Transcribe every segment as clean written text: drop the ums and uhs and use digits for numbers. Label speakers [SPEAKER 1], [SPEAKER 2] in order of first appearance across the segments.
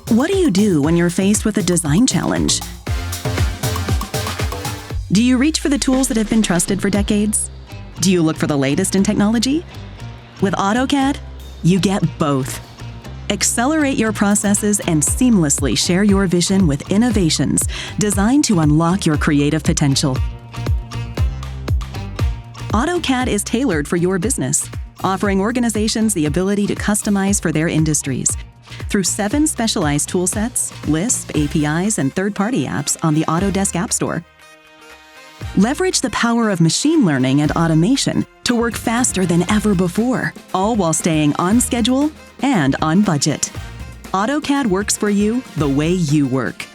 [SPEAKER 1] What do you do when you're faced with a design challenge? Do you reach for the tools that have been trusted for decades? Do you look for the latest in technology? With AutoCAD, you get both. Accelerate your processes and seamlessly share your vision with innovations designed to unlock your creative potential. AutoCAD is tailored for your business, offering organizations the ability to customize for their industries through 7 specialized toolsets, Lisp, APIs, and third-party apps on the Autodesk App Store. Leverage the power of machine learning and automation to work faster than ever before, all while staying on schedule and on budget. AutoCAD works for you the way you work.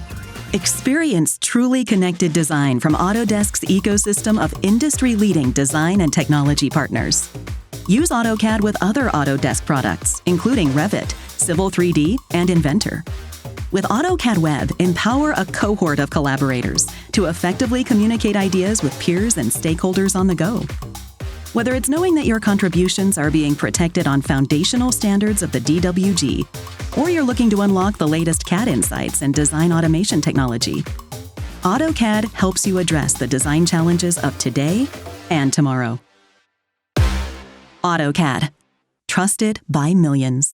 [SPEAKER 1] Experience truly connected design from Autodesk's ecosystem of industry-leading design and technology partners. Use AutoCAD with other Autodesk products, including Revit, Civil 3D, and Inventor. With AutoCAD Web, empower a cohort of collaborators to effectively communicate ideas with peers and stakeholders on the go. Whether it's knowing that your contributions are being protected on foundational standards of the DWG, or you're looking to unlock the latest CAD insights and design automation technology, AutoCAD helps you address the design challenges of today and tomorrow. AutoCAD. Trusted by millions.